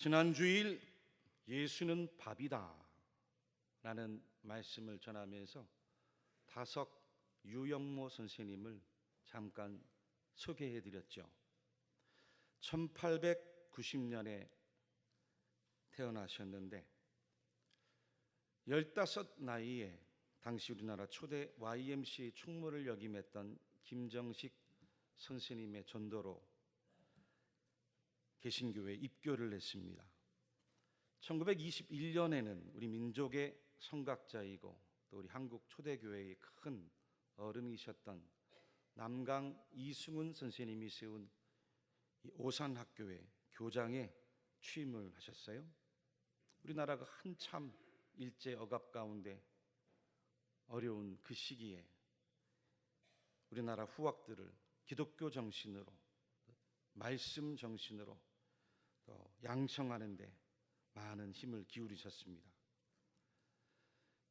지난 주일 예수는 밥이다 라는 말씀을 전하면서 다석 유영모 선생님을 잠깐 소개해 드렸죠. 1890년에 태어나셨는데 15 나이에 당시 우리나라 초대 YMCA 총무를 역임했던 김정식 선생님의 전도로 개신교에 입교를 했습니다. 1921년에는 우리 민족의 성각자이고 또 우리 한국 초대교회의 큰 어른이셨던 남강 이승훈 선생님이 세운 오산학교의 교장에 취임을 하셨어요. 우리나라가 한참 일제 억압 가운데 어려운 그 시기에 우리나라 후학들을 기독교 정신으로, 말씀 정신으로 양성하는 데 많은 힘을 기울이셨습니다.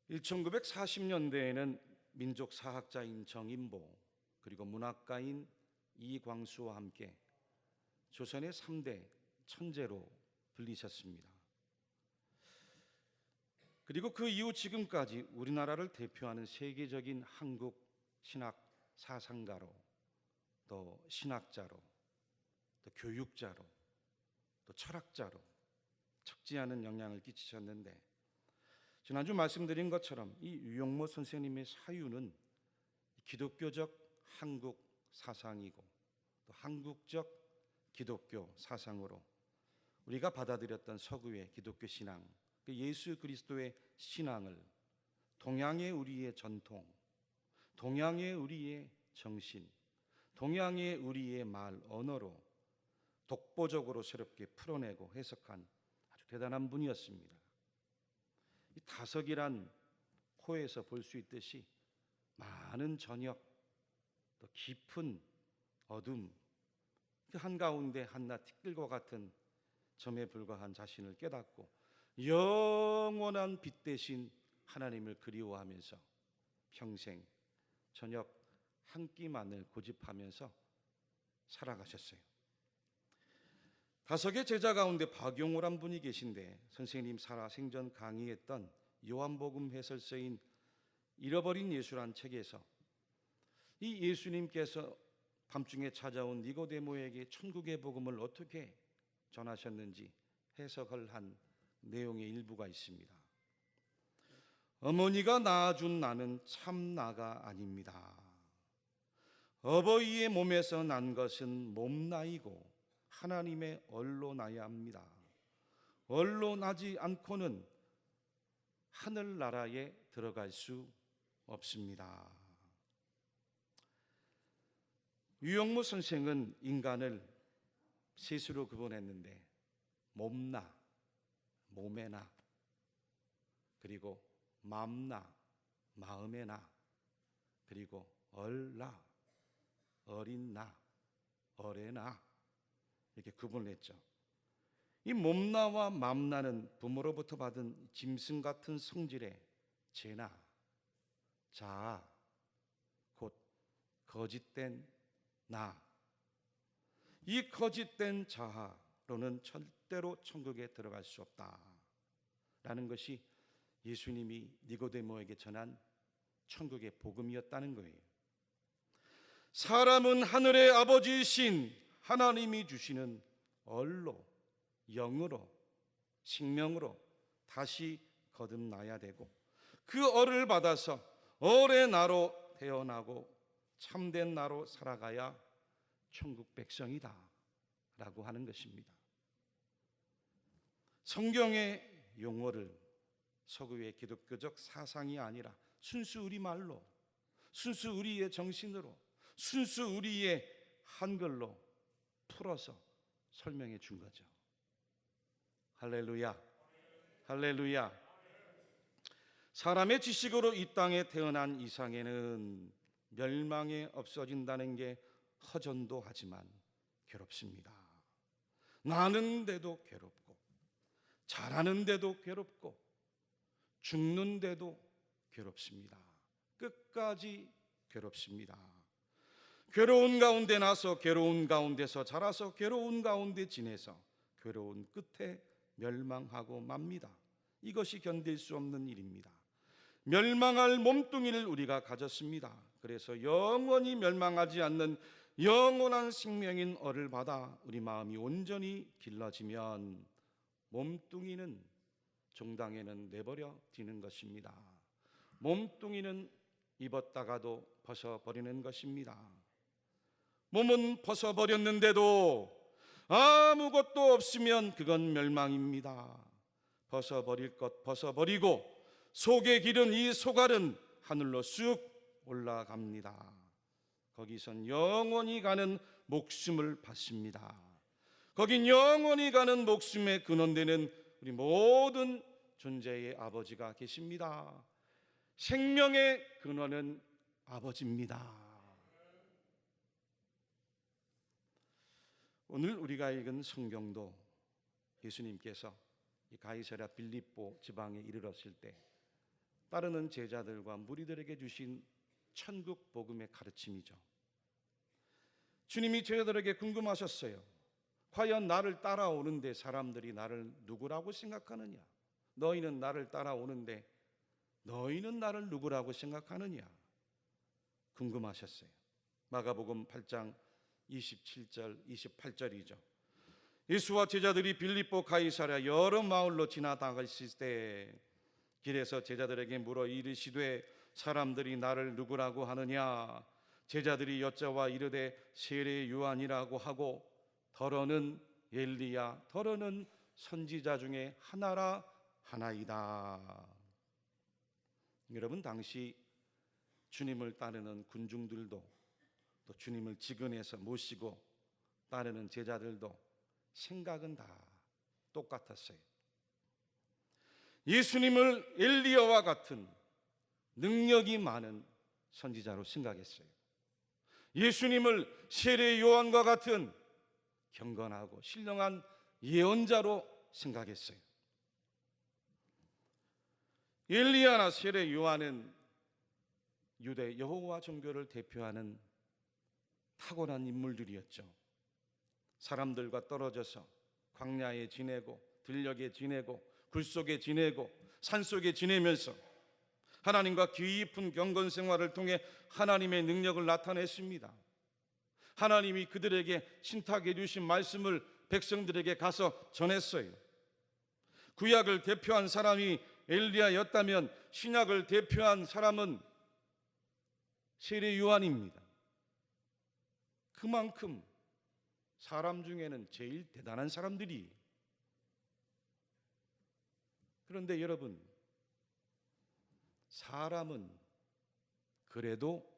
1940년대에는 민족 사학자인 정인보 그리고 문학가인 이광수와 함께 조선의 3대 천재로 불리셨습니다. 그리고 그 이후 지금까지 우리나라를 대표하는 세계적인 한국 신학 사상가로, 또 신학자로, 또 교육자로, 또 철학자로 적지 않은 영향을 끼치셨는데, 지난주 말씀드린 것처럼 이 유영모 선생님의 사유는 기독교적 한국 사상이고 또 한국적 기독교 사상으로 우리가 받아들였던 서구의 기독교 신앙, 그 예수 그리스도의 신앙을 동양의 우리의 전통, 동양의 우리의 정신, 동양의 우리의 말, 언어로 독보적으로 새롭게 풀어내고 해석한 아주 대단한 분이었습니다. 이 다석이란 코에서 볼 수 있듯이 많은 저녁, 또 깊은 어둠, 그 한가운데 한낱 티끌과 같은 점에 불과한 자신을 깨닫고 영원한 빛 대신 하나님을 그리워하면서 평생 저녁 한 끼만을 고집하면서 살아가셨어요. 다석의 제자 가운데 박용호란 분이 계신데, 선생님 살아생전 강의했던 요한복음 해설서인 잃어버린 예수란 책에서 이 예수님께서 밤중에 찾아온 니고데모에게 천국의 복음을 어떻게 전하셨는지 해석을 한 내용의 일부가 있습니다. 어머니가 낳아준 나는 참 나가 아닙니다. 어버이의 몸에서 난 것은 몸나이고 하나님의 얼로 나야 합니다. 얼로 나지 않고는 하늘나라에 들어갈 수 없습니다. 유영모 선생은 인간을 셋으로 구분했는데, 몸나, 몸의 나, 그리고 맘나, 마음의 나, 그리고 얼나, 어린 나, 어레 나, 이렇게 구분을 했죠. 이 몸나와 맘나는 부모로부터 받은 짐승 같은 성질의 재나, 자아, 곧 거짓된 나, 이 거짓된 자아로는 절대로 천국에 들어갈 수 없다라는 것이 예수님이 니고데모에게 전한 천국의 복음이었다는 거예요. 사람은 하늘의 아버지이신 하나님이 주시는 얼로, 영으로, 생명으로 다시 거듭나야 되고, 그 얼을 받아서 얼의 나로 태어나고 참된 나로 살아가야 천국 백성이다 라고 하는 것입니다. 성경의 용어를 서구의 기독교적 사상이 아니라 순수 우리말로, 순수 우리의 정신으로, 순수 우리의 한글로 풀어서 설명해 준 거죠. 할렐루야, 할렐루야. 사람의 지식으로 이 땅에 태어난 이상에는 멸망에 없어진다는 게 허전도 하지만 괴롭습니다. 나는데도 괴롭고, 자라는데도 괴롭고, 죽는데도 괴롭습니다. 끝까지 괴롭습니다. 괴로운 가운데 나서 괴로운 가운데서 자라서 괴로운 가운데 지내서 괴로운 끝에 멸망하고 맙니다. 이것이 견딜 수 없는 일입니다. 멸망할 몸뚱이를 우리가 가졌습니다. 그래서 영원히 멸망하지 않는 영원한 생명인 어를 받아 우리 마음이 온전히 길러지면 몸뚱이는 종당에는 내버려 두는 것입니다. 몸뚱이는 입었다가도 벗어버리는 것입니다. 몸은 벗어버렸는데도 아무것도 없으면 그건 멸망입니다. 벗어버릴 것 벗어버리고 속에 기른 이 속알은 하늘로 쑥 올라갑니다. 거기선 영원히 가는 목숨을 받습니다. 거긴 영원히 가는 목숨의 근원되는 우리 모든 존재의 아버지가 계십니다. 생명의 근원은 아버지입니다. 오늘 우리가 읽은 성경도 예수님께서 이 가이사랴 빌립보 지방에 이르렀을 때 따르는 제자들과 무리들에게 주신 천국 복음의 가르침이죠. 주님이 제자들에게 궁금하셨어요. 과연 나를 따라오는데 사람들이 나를 누구라고 생각하느냐? 너희는 나를 따라오는데 너희는 나를 누구라고 생각하느냐? 궁금하셨어요. 마가복음 8장 27절 28절이죠. 예수와 제자들이 빌립보 가이사랴 여러 마을로 지나다갔을 때 길에서 제자들에게 물어 이르시되 사람들이 나를 누구라고 하느냐? 제자들이 여짜와 이르되 세례 요한이라고 하고 더러는 엘리야 더러는 선지자 중에 하나라 하나이다. 여러분, 당시 주님을 따르는 군중들도 또 주님을 지근해서 모시고 따르는 제자들도 생각은 다 똑같았어요. 예수님을 엘리야와 같은 능력이 많은 선지자로 생각했어요. 예수님을 세례 요한과 같은 경건하고 신령한 예언자로 생각했어요. 엘리야나 세례 요한은 유대 여호와 종교를 대표하는 탁월한 인물들이었죠. 사람들과 떨어져서 광야에 지내고 들녘에 지내고 굴 속에 지내고 산 속에 지내면서 하나님과 깊은 경건 생활을 통해 하나님의 능력을 나타냈습니다. 하나님이 그들에게 신탁해 주신 말씀을 백성들에게 가서 전했어요. 구약을 대표한 사람이 엘리야였다면 신약을 대표한 사람은 세례 요한입니다. 그만큼 사람 중에는 제일 대단한 사람들이. 그런데 여러분, 사람은 그래도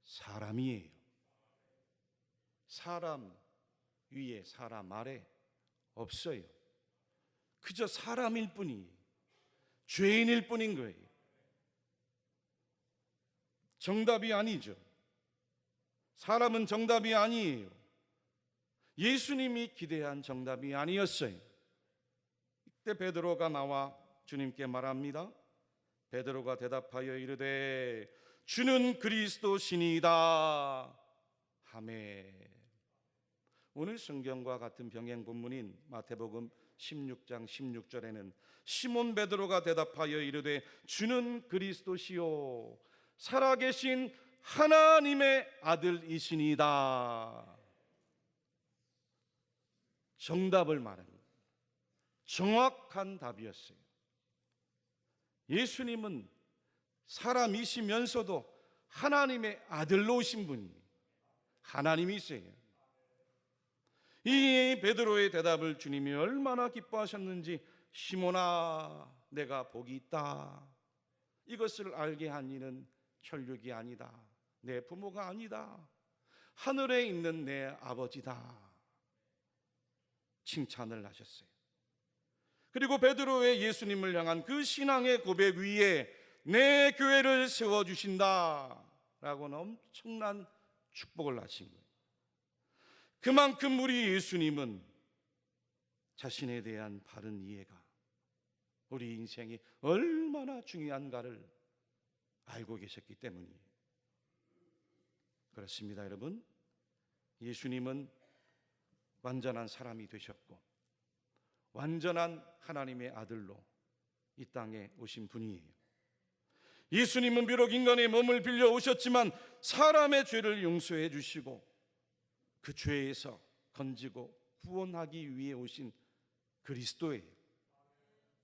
사람이에요. 사람 위에 사람 아래 없어요. 그저 사람일 뿐이, 죄인일 뿐인 거예요. 정답이 아니죠. 사람은 정답이 아니에요. 예수님이 기대한 정답이 아니었어요. 이때 베드로가 나와 주님께 말합니다. 베드로가 대답하여 이르되 주는 그리스도시니이다 하매. 오늘 성경과 같은 병행 본문인 마태복음 16장 16절에는 시몬 베드로가 대답하여 이르되 주는 그리스도시요 살아계신 하나님의 아들이시니이다. 정답을 말하는 정확한 답이었어요. 예수님은 사람이시면서도 하나님의 아들로 오신 분이에요. 하나님이세요. 이 베드로의 대답을 주님이 얼마나 기뻐하셨는지, 시몬아 내가 복이 있다. 이것을 알게 한 이는 혈육이 아니다. 내 부모가 아니다. 하늘에 있는 내 아버지다. 칭찬을 하셨어요. 그리고 베드로의 예수님을 향한 그 신앙의 고백 위에 내 교회를 세워주신다 라고는 엄청난 축복을 하신 거예요. 그만큼 우리 예수님은 자신에 대한 바른 이해가 우리 인생이 얼마나 중요한가를 알고 계셨기 때문이에요. 그렇습니다, 여러분. 예수님은 완전한 사람이 되셨고 완전한 하나님의 아들로 이 땅에 오신 분이에요. 예수님은 비록 인간의 몸을 빌려 오셨지만 사람의 죄를 용서해 주시고 그 죄에서 건지고 구원하기 위해 오신 그리스도예요.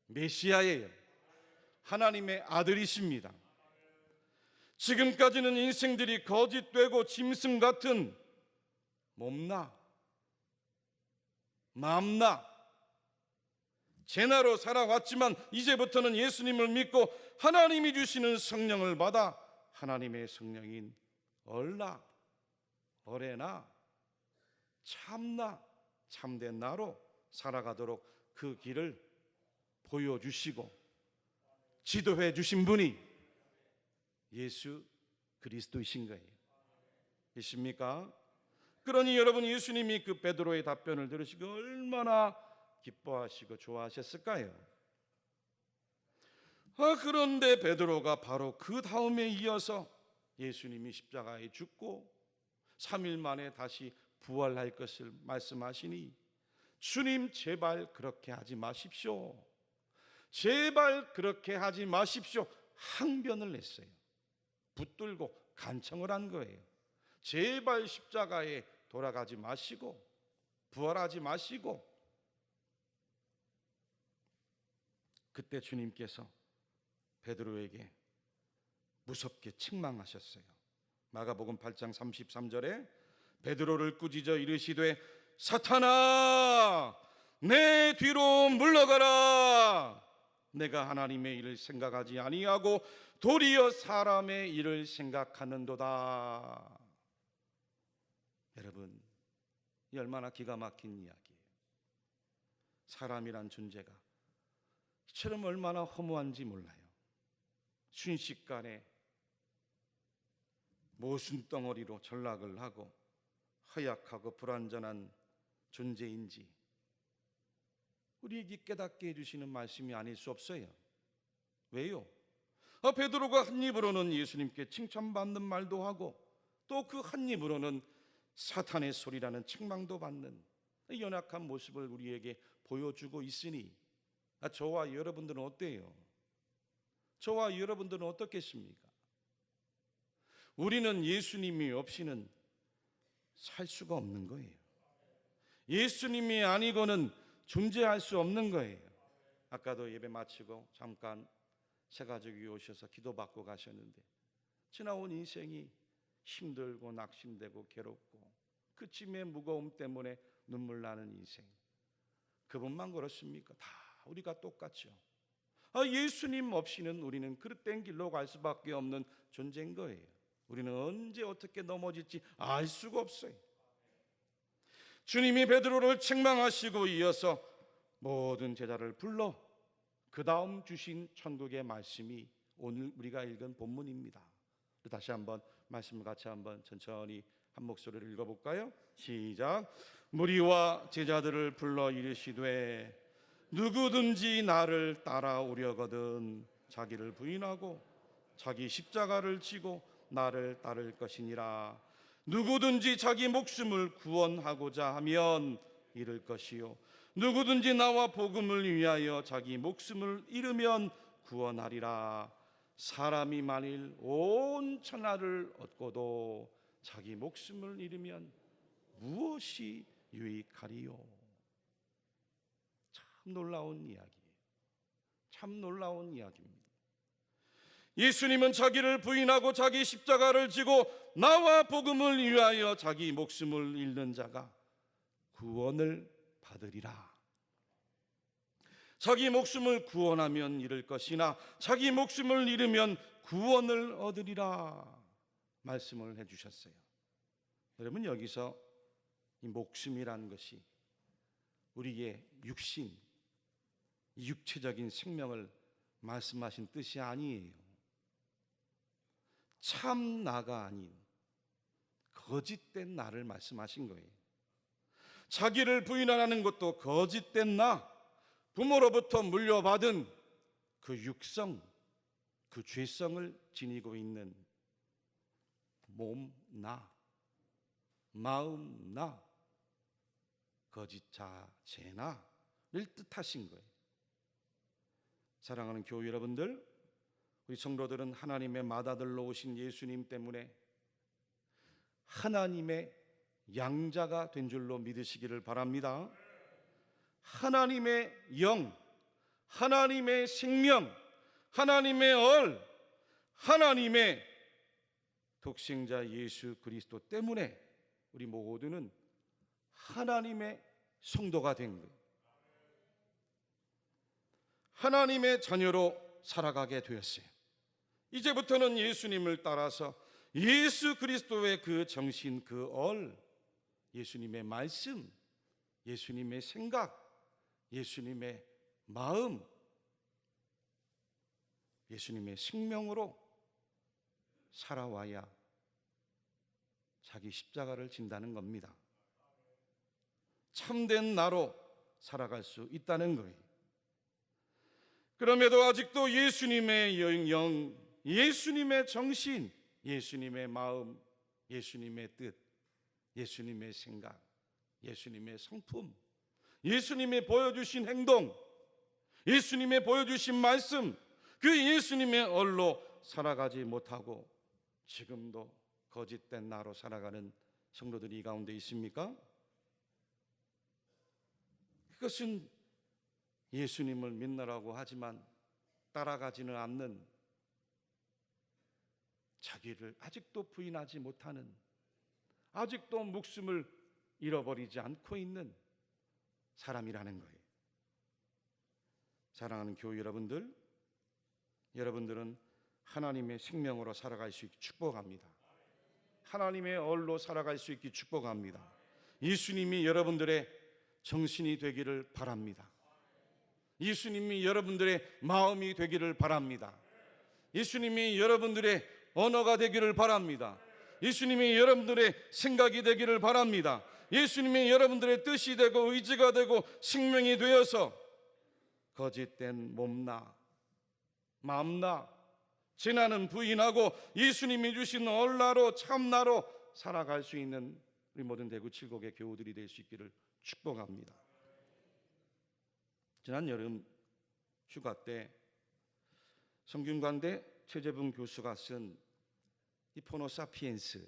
메시아예요. 하나님의 아들이십니다. 지금까지는 인생들이 거짓되고 짐승 같은 몸나 마음나 죄나로 살아왔지만 이제부터는 예수님을 믿고 하나님이 주시는 성령을 받아 하나님의 성령인 얼나 어레나 참나 참된 나로 살아가도록 그 길을 보여주시고 지도해 주신 분이 예수 그리스도이신 거예요. 있습니까? 그러니 여러분, 예수님이 그 베드로의 답변을 들으시고 얼마나 기뻐하시고 좋아하셨을까요? 그런데 베드로가 바로 그 다음에 이어서 예수님이 십자가에 죽고 3일 만에 다시 부활할 것을 말씀하시니 주님 제발 그렇게 하지 마십시오. 제발 그렇게 하지 마십시오. 항변을 냈어요. 붙들고 간청을 한 거예요. 제발 십자가에 돌아가지 마시고 부활하지 마시고. 그때 주님께서 베드로에게 무섭게 책망하셨어요. 마가복음 8장 33절에 베드로를 꾸짖어 이르시되 사탄아 내 뒤로 물러가라. 내가 하나님의 일을 생각하지 아니하고 도리어 사람의 일을 생각하는도다. 여러분, 이 얼마나 기가 막힌 이야기예요. 사람이란 존재가 이처럼 얼마나 허무한지 몰라요. 순식간에 모순덩어리로 전락을 하고 허약하고 불완전한 존재인지 우리에게 깨닫게 해주시는 말씀이 아닐 수 없어요. 왜요? 베드로가 한 입으로는 예수님께 칭찬받는 말도 하고 또 그 한 입으로는 사탄의 소리라는 책망도 받는 연약한 모습을 우리에게 보여주고 있으니 저와 여러분들은 어때요? 저와 여러분들은 어떻겠습니까? 우리는 예수님이 없이는 살 수가 없는 거예요. 예수님이 아니고는 존재할 수 없는 거예요. 아까도 예배 마치고 잠깐 새가족이 오셔서 기도받고 가셨는데 지나온 인생이 힘들고 낙심되고 괴롭고 그 짐의 무거움 때문에 눈물 나는 인생, 그분만 그렇습니까? 다 우리가 똑같죠. 예수님 없이는 우리는 그릇된 길로 갈 수밖에 없는 존재인 거예요. 우리는 언제 어떻게 넘어질지 알 수가 없어요. 주님이 베드로를 책망하시고 이어서 모든 제자를 불러 그 다음 주신 천국의 말씀이 오늘 우리가 읽은 본문입니다. 다시 한번 말씀을 같이 한번 천천히 한 목소리로 읽어볼까요? 시작. 무리와 제자들을 불러 이르시되 누구든지 나를 따라오려거든 자기를 부인하고 자기 십자가를 지고 나를 따를 것이니라. 누구든지 자기 목숨을 구원하고자 하면 잃을 것이요 누구든지 나와 복음을 위하여 자기 목숨을 잃으면 구원하리라. 사람이 만일 온 천하를 얻고도 자기 목숨을 잃으면 무엇이 유익하리요? 참 놀라운 이야기예요. 참 놀라운 이야기입니다. 예수님은 자기를 부인하고 자기 십자가를 지고 나와 복음을 위하여 자기 목숨을 잃는 자가 구원을 받으리라. 자기 목숨을 구원하면 잃을 것이나 자기 목숨을 잃으면 구원을 얻으리라 말씀을 해주셨어요. 여러분, 여기서 이 목숨이라는 것이 우리의 육신, 육체적인 생명을 말씀하신 뜻이 아니에요. 참 나가 아닌 거짓된 나를 말씀하신 거예요. 자기를 부인하라는 것도 거짓된 나, 부모로부터 물려받은 그 육성, 그 죄성을 지니고 있는 몸 나, 마음 나, 거짓 자체나 뜻하신 거예요. 사랑하는 교회 여러분들, 우리 성도들은 하나님의 맏아들로 오신 예수님 때문에 하나님의 양자가 된 줄로 믿으시기를 바랍니다. 하나님의 영, 하나님의 생명, 하나님의 하나님의 독생자 예수 그리스도 때문에 우리 모두는 하나님의 성도가 된 거예요. 하나님의 자녀로 살아가게 되었어요. 이제부터는 예수님을 따라서 예수 그리스도의 그 정신, 그 예수님의 말씀, 예수님의 생각, 예수님의 마음, 예수님의 생명으로 살아와야 자기 십자가를 진다는 겁니다. 참된 나로 살아갈 수 있다는 거예요. 그럼에도 아직도 예수님의 영, 예수님의 정신, 예수님의 마음, 예수님의 뜻, 예수님의 생각, 예수님의 성품, 예수님이 보여주신 행동, 예수님이 보여주신 말씀, 그 예수님의 얼로 살아가지 못하고 지금도 거짓된 나로 살아가는 성도들이 이 가운데 있습니까? 그것은 예수님을 믿노라고 하지만 따라가지는 않는, 자기를 아직도 부인하지 못하는, 아직도 목숨을 잃어버리지 않고 있는 사람이라는 거예요. 사랑하는 교회 여러분들, 여러분들은 하나님의 생명으로 살아갈 수 있게 축복합니다. 하나님의 얼로 살아갈 수 있게 축복합니다. 예수님이 여러분들의 정신이 되기를 바랍니다. 예수님이 여러분들의 마음이 되기를 바랍니다. 예수님이 여러분들의 언어가 되기를 바랍니다. 예수님이 여러분들의 생각이 되기를 바랍니다. 예수님이 여러분들의 뜻이 되고 의지가 되고 생명이 되어서 거짓된 몸나 마음나 진화는 부인하고 예수님이 주신 얼나로 참나로 살아갈 수 있는 우리 모든 대구 칠곡의 교우들이 될 수 있기를 축복합니다. 지난 여름 휴가 때 성균관대 최재분 교수가 쓴 이 포노 사피엔스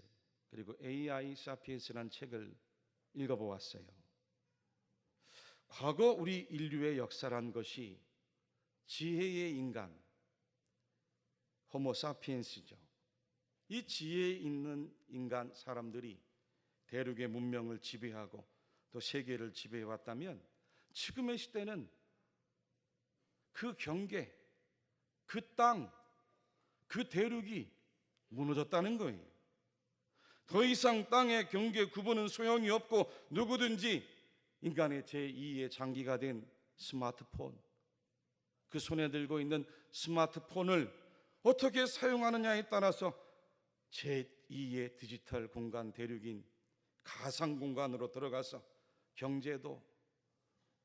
그리고 AI 사피엔스라는 책을 읽어보았어요. 과거 우리 인류의 역사란 것이 지혜의 인간 호모 사피엔스죠. 이 지혜 있는 인간 사람들이 대륙의 문명을 지배하고 또 세계를 지배해왔다면 지금의 시대는 그 경계, 그 땅, 그 대륙이 무너졌다는 거예요. 더 이상 땅의 경계 구분은 소용이 없고 누구든지 인간의 제2의 장기가 된 스마트폰, 그 손에 들고 있는 스마트폰을 어떻게 사용하느냐에 따라서 제2의 디지털 공간 대륙인 가상 공간으로 들어가서 경제도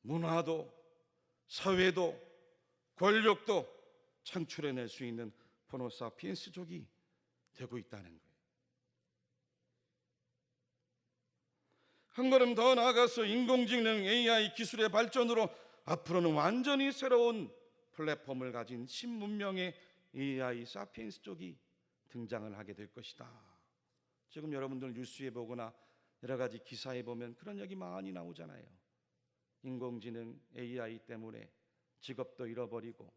문화도 사회도 권력도 창출해낼 수 있는 호모사피엔스족이 되고 있다는 거예요. 한 걸음 더 나아가서 인공지능 AI 기술의 발전으로 앞으로는 완전히 새로운 플랫폼을 가진 신문명의 AI 사피엔스족이 등장을 하게 될 것이다. 지금 여러분들 뉴스에 보거나 여러 가지 기사에 보면 그런 얘기 많이 나오잖아요. 인공지능 AI 때문에 직업도 잃어버리고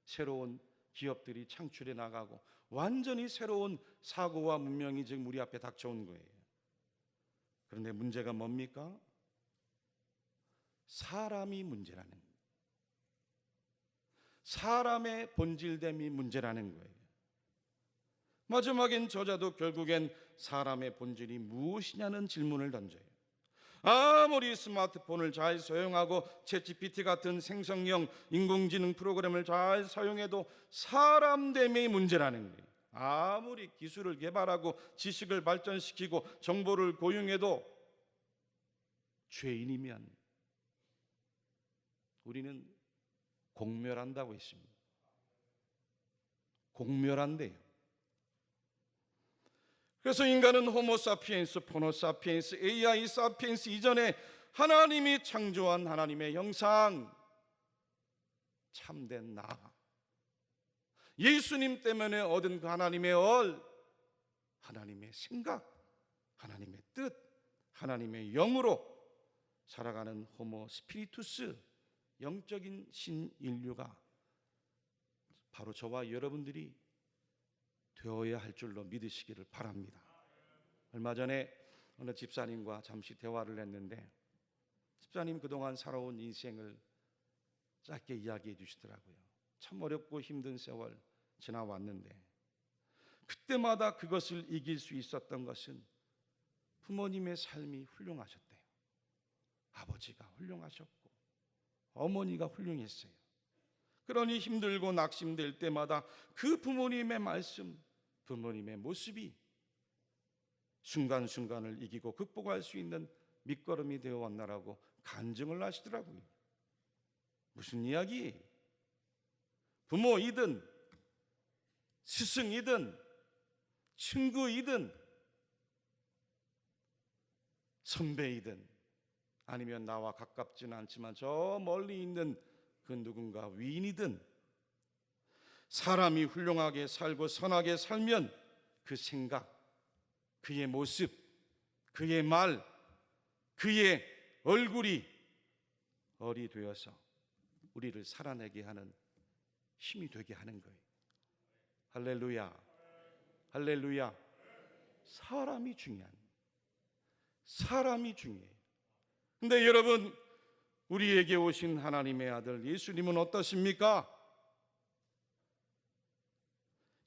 새로운 기업들이 창출해 나가고 완전히 새로운 사고와 문명이 지금 우리 앞에 닥쳐온 거예요. 그런데 문제가 뭡니까? 사람이 문제라는 거예요. 사람의 본질됨이 문제라는 거예요. 마지막엔 저자도 결국엔 사람의 본질이 무엇이냐는 질문을 던져요. 아무리 스마트폰을 잘 사용하고 챗GPT 같은 생성형 인공지능 프로그램을 잘 사용해도 사람됨이 문제라는 거예요. 아무리 기술을 개발하고 지식을 발전시키고 정보를 고용해도 죄인이면 우리는 공멸한다고 했습니다. 공멸한대요. 그래서 인간은 호모 사피엔스, 포노 사피엔스, AI 사피엔스 이전에 하나님이 창조한 하나님의 형상, 참된 나, 예수님 때문에 얻은 그 하나님의 하나님의 생각, 하나님의 뜻, 하나님의 영으로 살아가는 호모 스피리투스, 영적인 신인류가 바로 저와 여러분들이 되어야 할 줄로 믿으시기를 바랍니다. 얼마 전에 어느 집사님과 잠시 대화를 했는데 집사님 그동안 살아온 인생을 짧게 이야기해 주시더라고요. 참 어렵고 힘든 세월 지나왔는데 그때마다 그것을 이길 수 있었던 것은 부모님의 삶이 훌륭하셨대요. 아버지가 훌륭하셨고 어머니가 훌륭했어요. 그러니 힘들고 낙심될 때마다 그 부모님의 말씀, 부모님의 모습이 순간순간을 이기고 극복할 수 있는 밑거름이 되어 왔나라고 간증을 하시더라고요. 무슨 이야기? 부모이든 스승이든 친구이든 선배이든 아니면 나와 가깝지는 않지만 저 멀리 있는 그 누군가 위인이든 사람이 훌륭하게 살고 선하게 살면 그 생각, 그의 모습, 그의 말, 그의 얼굴이 얼이 되어서 우리를 살아내게 하는 힘이 되게 하는 거예요. 할렐루야, 할렐루야. 사람이 중요해요. 근데 여러분, 우리에게 오신 하나님의 아들 예수님은 어떠십니까?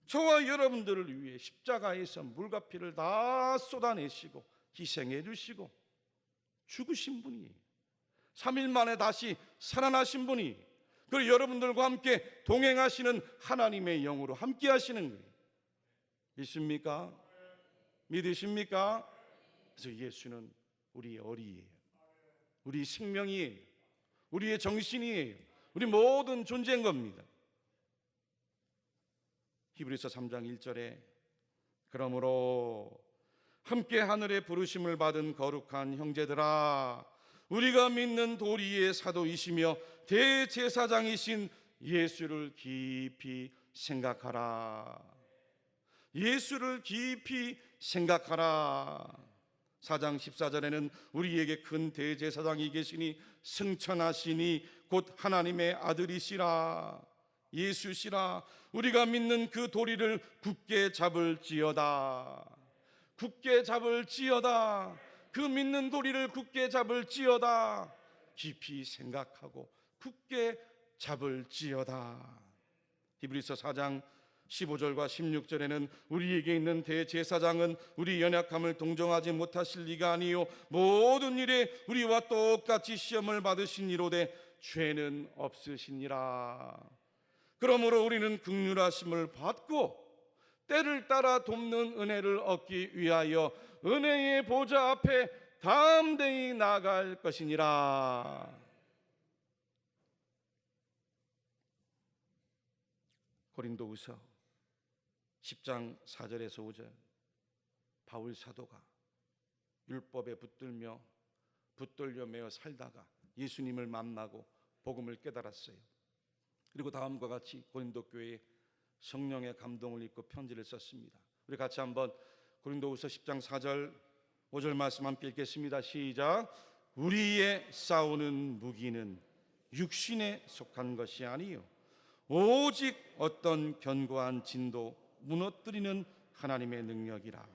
저와 여러분들을 위해 십자가에서 물과 피를 다 쏟아내시고 희생해 주시고 죽으신 분이에요. 3일 만에 다시 살아나신 분이, 그리고 여러분들과 함께 동행하시는 하나님의 영으로 함께 하시는 거예요. 믿습니까? 믿으십니까? 그래서 예수는 우리의 어리예요. 우리 생명이에요. 우리의 정신이에요. 우리 모든 존재인 겁니다. 히브리서 3장 1절에 그러므로 함께 하늘의 부르심을 받은 거룩한 형제들아, 우리가 믿는 도리의 사도이시며 대제사장이신 예수를 깊이 생각하라. 예수를 깊이 생각하라. 4장 14절에는 우리에게 큰 대제사장이 계시니 승천하시니 곧 하나님의 아들이시라, 예수시라. 우리가 믿는 그 도리를 굳게 잡을지어다. 굳게 잡을지어다. 그 믿는 도리를 굳게 잡을지어다. 깊이 생각하고 굳게 잡을지어다. 히브리서 4장 15절과 16절에는 우리에게 있는 대제사장은 우리 연약함을 동정하지 못하실 리가 아니요 모든 일에 우리와 똑같이 시험을 받으신 이로되 죄는 없으시니라. 그러므로 우리는 긍휼하심을 받고 때를 따라 돕는 은혜를 얻기 위하여 은혜의 보좌 앞에 담대히 나아갈 것이니라. 고린도후서 10장 4절에서 5절, 바울 사도가 율법에 붙들려 매어 살다가 예수님을 만나고 복음을 깨달았어요. 그리고 다음과 같이 고린도 교회에 성령의 감동을 입고 편지를 썼습니다. 우리 같이 한번 고린도후서 10장 4절 5절 말씀 함께 읽겠습니다. 시작. 우리의 싸우는 무기는 육신에 속한 것이 아니요 오직 어떤 견고한 진도 무너뜨리는 하나님의 능력이라.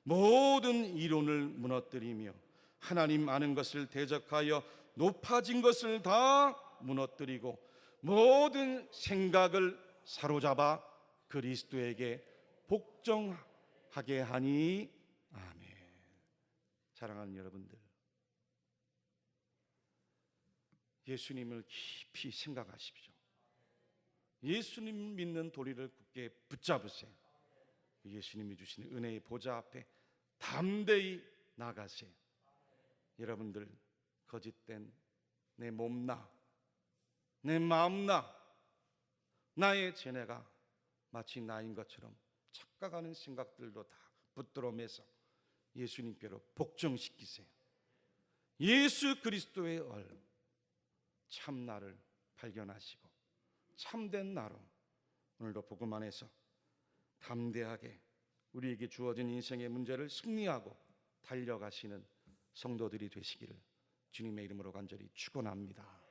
모든 이론을 무너뜨리며 하나님 아는 것을 대적하여 높아진 것을 다 무너뜨리고 모든 생각을 사로잡아 그리스도에게 복종하게 하니. 아멘. 사랑하는 여러분들, 예수님을 깊이 생각하십시오. 예수님 믿는 도리를 굳게 붙잡으세요. 예수님이 주시는 은혜의 보좌 앞에 담대히 나가세요. 여러분들, 거짓된 내 몸나 내 마음나 나의 죄내가 마치 나인 것처럼 착각하는 생각들도 다 붙들어매서 예수님께로 복종시키세요. 예수 그리스도의 참나를 발견하시고 참된 나로 오늘도 복음 안에서 담대하게 우리에게 주어진 인생의 문제를 승리하고 달려가시는 성도들이 되시기를 주님의 이름으로 간절히 축원합니다.